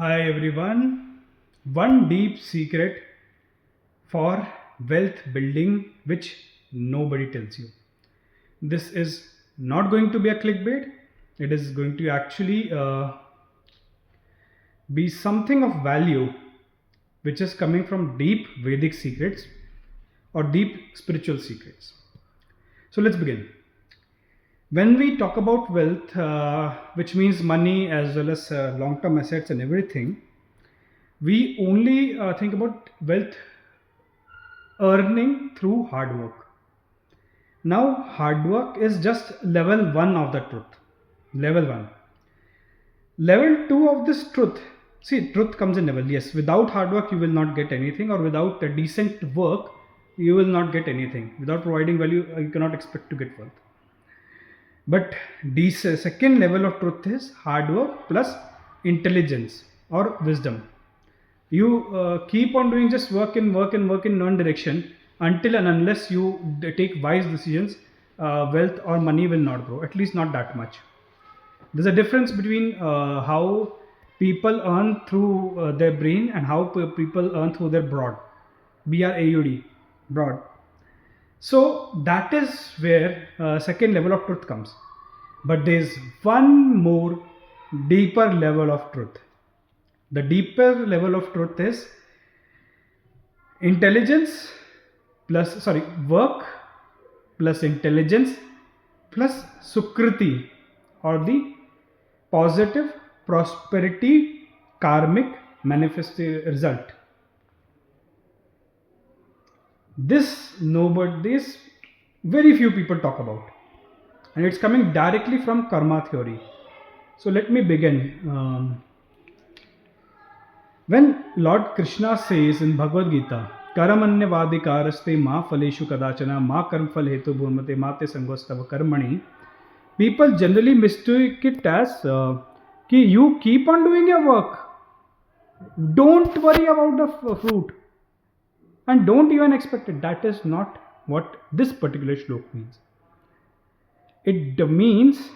Hi everyone. One deep secret for wealth building which nobody tells you. This is not going to be a clickbait. It is going to actually be something of value which is coming from deep Vedic secrets or deep spiritual secrets. So let's begin. When we talk about wealth, which means money as well as long term assets and everything, we only think about wealth earning through hard work. Now, hard work is just level 1 of the truth. Level 1. Level 2 of this truth. See, truth comes in level. Yes, without hard work, you will not get anything, or without a decent work, you will not get anything. Without providing value, you cannot expect to get wealth. But second level of truth is hard work plus intelligence or wisdom. You keep on doing just work in one direction until and unless you take wise decisions, wealth or money will not grow, at least not that much. There's a difference between how people earn through their brain and how people earn through their BRAUD, broad. So that is where second level of truth comes. But there's one more deeper level of truth. The deeper level of truth is work plus intelligence plus sukriti, or the positive prosperity karmic manifested result. This very few people talk about, and it's coming directly from karma theory. So let me begin. When Lord Krishna says in Bhagavad Gita, Karamanyavadikaraste ma phaleshu kadachana ma karmphal hetu bhurmate mate sangostava karmani, people generally mistake it as you keep on doing your work. Don't worry about the fruit. And don't even expect it. That is not what this particular shlok means. It means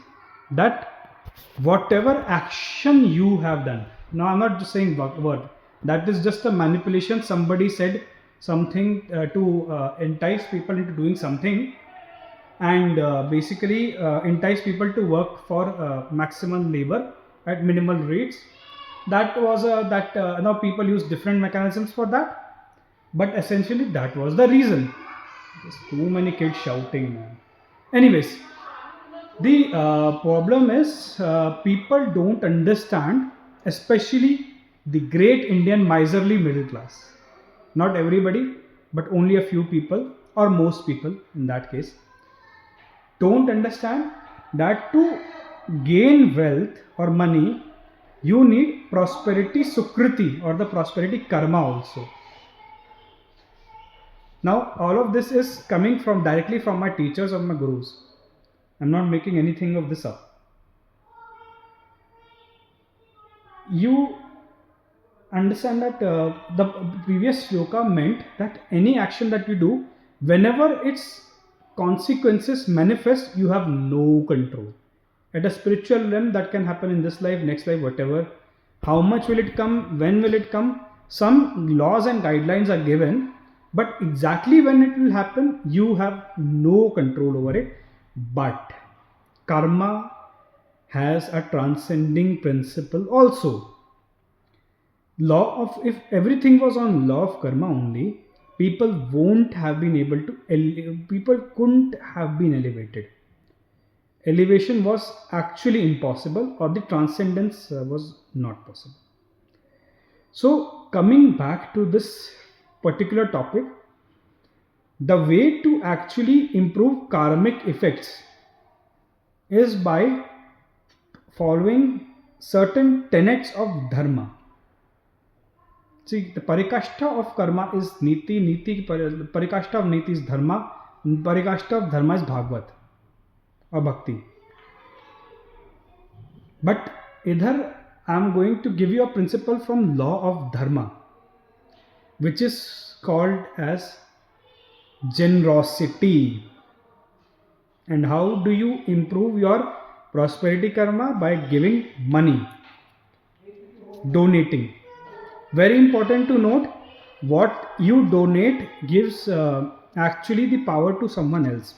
that whatever action you have done, now I'm not just saying word, that is just a manipulation. Somebody said something to entice people into doing something, and basically entice people to work for maximum labor at minimal rates. That was now people use different mechanisms for that, but essentially that was the reason. There's too many kids shouting, man. Anyways, the problem is people don't understand, especially the great Indian miserly middle class. Not everybody, but only a few people, or most people in that case, don't understand that to gain wealth or money, you need prosperity sukriti, or the prosperity karma also. Now, all of this is coming from directly from my teachers or my gurus. I'm not making anything of this up. You understand that the previous shloka meant that any action that you do, whenever its consequences manifest, you have no control. At a spiritual realm, that can happen in this life, next life, whatever. How much will it come? When will it come? Some laws and guidelines are given, but exactly when it will happen, you have no control over it. But karma has a transcending principle also. If everything was on law of karma only, people couldn't have been elevated. Elevation was actually impossible, or the transcendence was not possible. So coming back to this particular topic, the way to actually improve karmic effects is by following certain tenets of dharma. See, the parikashta of karma is niti, parikashta of niti is dharma, parikashta of dharma is bhagavad or bhakti. But either I am going to give you a principle from law of dharma, which is called as generosity. And how do you improve your prosperity karma? By giving money. donating. Very important to note, what you donate gives actually the power to someone else.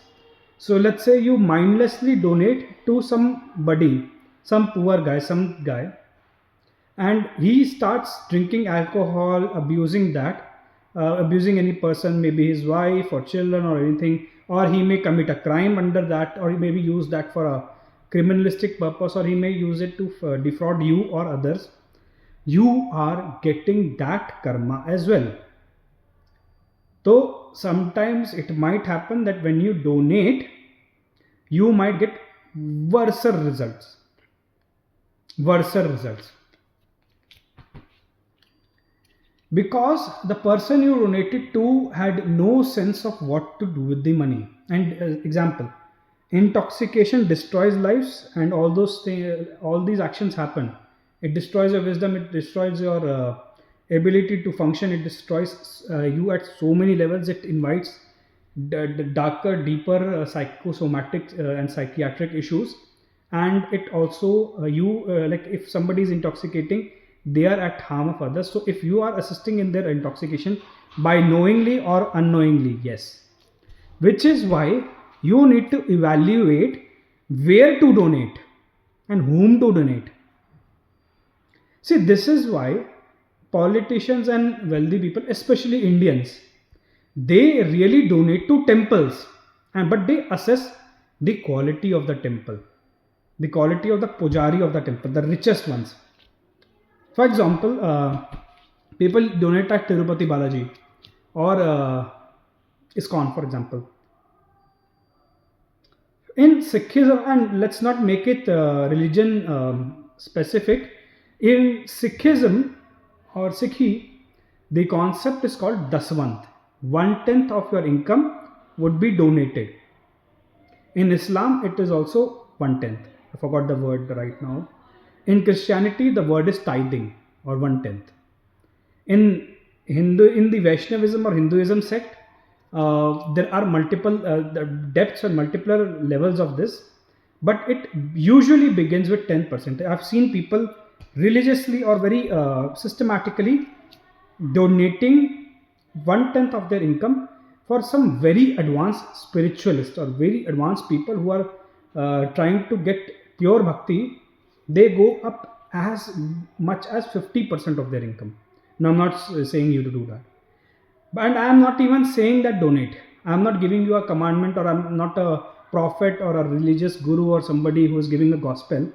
So let's say you mindlessly donate to somebody, some poor guy, some guy, and he starts drinking alcohol, abusing that, abusing any person, maybe his wife or children or anything, or he may commit a crime under that, or he maybe use that for a criminalistic purpose, or he may use it to defraud you or others. You are getting that karma as well. So sometimes it might happen that when you donate, you might get worse results. Worse results. Because the person you donated to had no sense of what to do with the money. And example, intoxication destroys lives, and all those things, all these actions happen. It destroys your wisdom, it destroys your ability to function, it destroys you at so many levels. It invites the darker, deeper psychosomatic and psychiatric issues. And it also you like if somebody is intoxicating, they are at harm of others. So if you are assisting in their intoxication by knowingly or unknowingly, yes, which is why you need to evaluate where to donate and whom to donate. See, this is why politicians and wealthy people, especially Indians, they really donate to temples, and but they assess the quality of the temple, the quality of the pujari of the temple, the richest ones. For example, people donate at Tirupati Balaji or ISKCON, for example. In Sikhism, and let's not make it religion specific, in Sikhism or Sikhi, the concept is called Daswant. 1/10 of your income would be donated. In Islam, it is also 1/10. I forgot the word right now. In Christianity, the word is tithing or 1/10. In in the Vaishnavism or Hinduism sect, there are multiple depths and multiple levels of this, but it usually begins with 10%. I've seen people religiously or very systematically donating 1/10 of their income for some very advanced spiritualists or very advanced people who are trying to get pure bhakti. They go up as much as 50% of their income. Now, I'm not saying you to do that, and I am not even saying that donate. I am not giving you a commandment, or I'm not a prophet or a religious guru or somebody who is giving a gospel.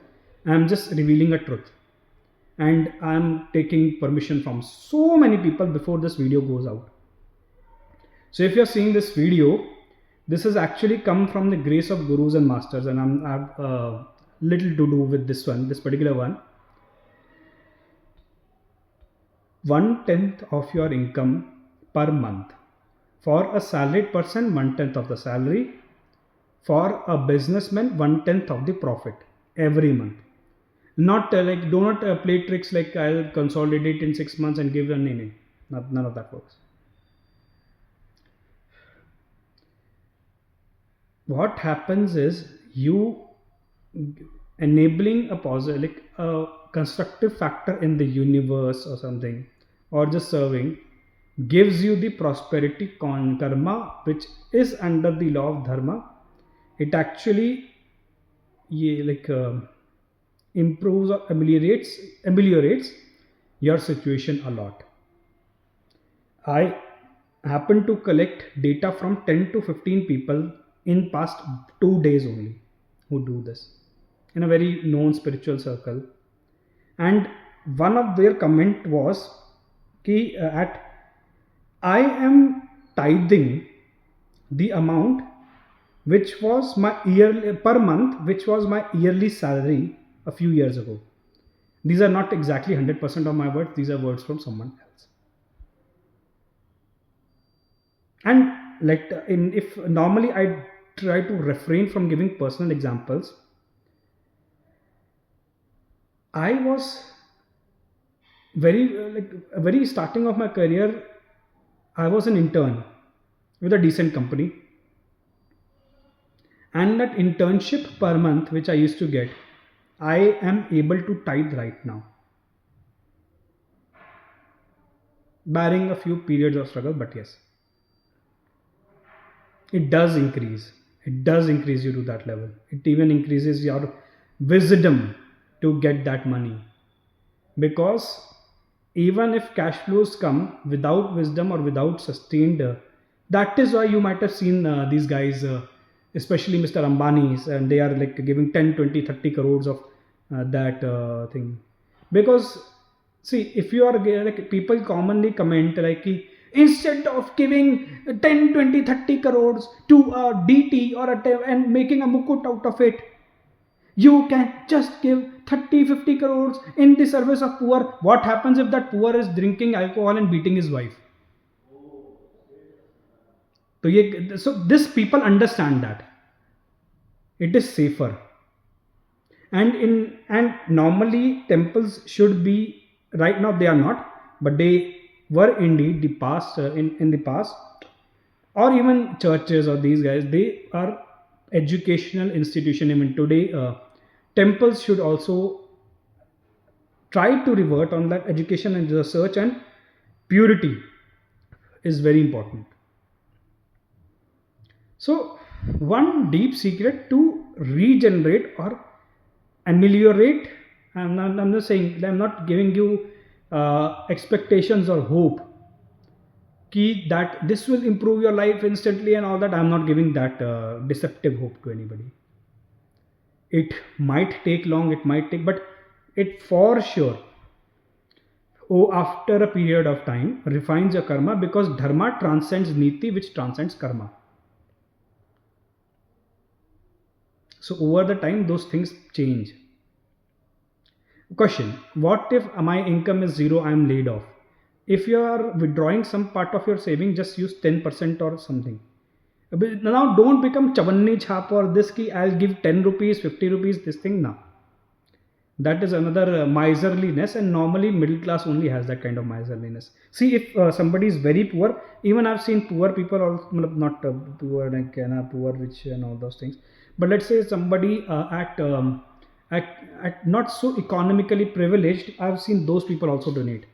I am just revealing a truth, and I am taking permission from so many people before this video goes out. So if you're seeing this video, this has actually come from the grace of gurus and masters, and I have little to do with this one, this particular one. 1/10 of your income per month. For a salaried person, 1/10 of the salary. For a businessman, 1/10 of the profit every month. Not like, do not play tricks like I'll consolidate in 6 months and give a name. None of that works. What happens is you enabling a positive, like a constructive factor in the universe or something, or just serving, gives you the prosperity karma, which is under the law of dharma. It actually improves or ameliorates your situation a lot. I happen to collect data from 10 to 15 people in past 2 days only who do this in a very known spiritual circle, and one of their comment was ki at I am tithing the amount which was my yearly per month, which was my yearly salary a few years ago. These are not exactly 100% of my words, these are words from someone else. And like if normally I try to refrain from giving personal examples, I was very starting of my career. I was an intern with a decent company, and that internship per month which I used to get, I am able to tithe right now. barring a few periods of struggle. But yes, it does increase. It does increase you to that level. It even increases your wisdom to get that money, because even if cash flows come without wisdom or without sustained, that is why you might have seen these guys, especially Mr. Ambani's, and they are like giving 10, 20, 30 crores of that thing. Because see, if you are like, people commonly comment like कि, instead of giving 10, 20, 30 crores to a DT or and making a mukut out of it, you can just give 30, 50 crores in the service of poor. What happens if that poor is drinking alcohol and beating his wife? So this people understand that it is safer. And normally temples should be, right now they are not, but they were indeed the past, in the past, or even churches or these guys, they are educational institution. Even today, temples should also try to revert on that. Education and research and purity is very important. So one deep secret to regenerate or ameliorate, I'm not saying, I'm not giving you expectations or hope key that this will improve your life instantly and all that. I'm not giving that deceptive hope to anybody. It might take long, it might take, but it for sure, after a period of time, refines your karma, because dharma transcends niti, which transcends karma. So over the time, those things change. Question: what if my income is zero? I am laid off. If you are withdrawing some part of your saving, just use 10% or something. But now don't become chavanni chhap or this ki I'll give 10 rupees, 50 rupees, this thing now. That is another miserliness, and normally middle class only has that kind of miserliness. See, if somebody is very poor, even I've seen poor people, also not poor like poor rich and all those things, but let's say somebody at not so economically privileged, I've seen those people also donate.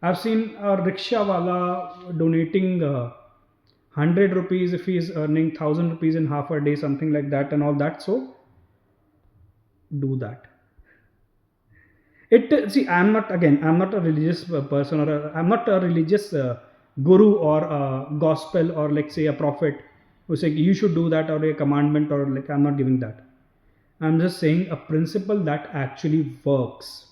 I've seen a rickshaw wala donating 100 rupees if he is earning 1000 rupees in half a day, something like that, and all that. So do that. It see, I'm not a religious person, or I'm not a religious guru or a gospel, or like say a prophet who say you should do that, or a commandment, or like, I'm not giving that. I'm just saying a principle that actually works.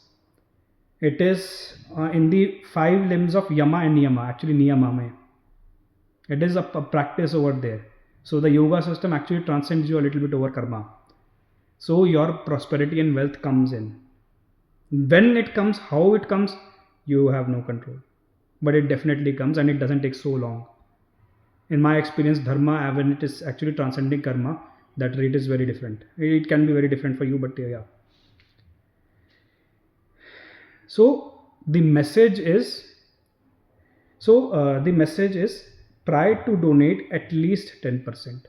It is in the five limbs of yama and niyama, actually niyama mein. It is a practice over there. So the yoga system actually transcends you a little bit over karma. So your prosperity and wealth comes in. When it comes, how it comes, you have no control, but it definitely comes, and it doesn't take so long. In my experience, dharma, when it is actually transcending karma, that rate is very different. It can be very different for you, but yeah. So the message is, the message is, try to donate at least 10%,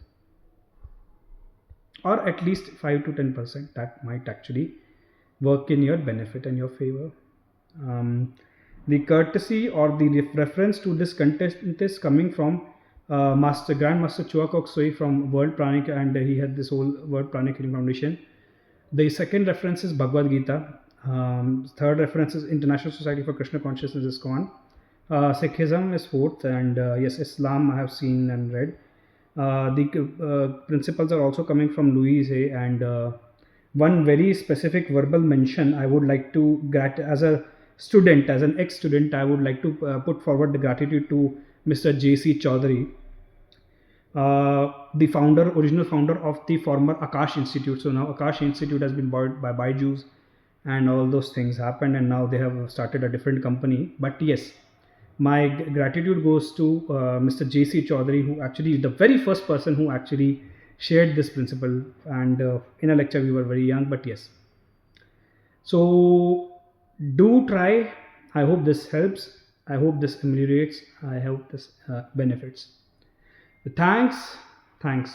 or at least 5 to 10%. That might actually work in your benefit and your favor. The courtesy or the reference to this contest is coming from Grandmaster Chuakok Soi from World Pranic, and he had this whole World Pranic Healing Foundation. The second reference is Bhagavad Gita. Third reference is International Society for Krishna Consciousness, ISKCON. Sikhism is fourth, and yes, Islam I have seen and read. The principles are also coming from Louis Hay, and one very specific verbal mention I would like to as a student, as an ex-student, I would like to put forward the gratitude to Mr. J.C. Chaudhary, the original founder of the former Akash Institute. So now Akash Institute has been bought by Byju's, and all those things happened, and now they have started a different company. But yes, my gratitude goes to Mr. J.C. Chaudhary, who actually is the very first person who actually shared this principle. And in a lecture, we were very young, but yes. So do try. I hope this helps. I hope this ameliorates. I hope this benefits. Thanks. Thanks.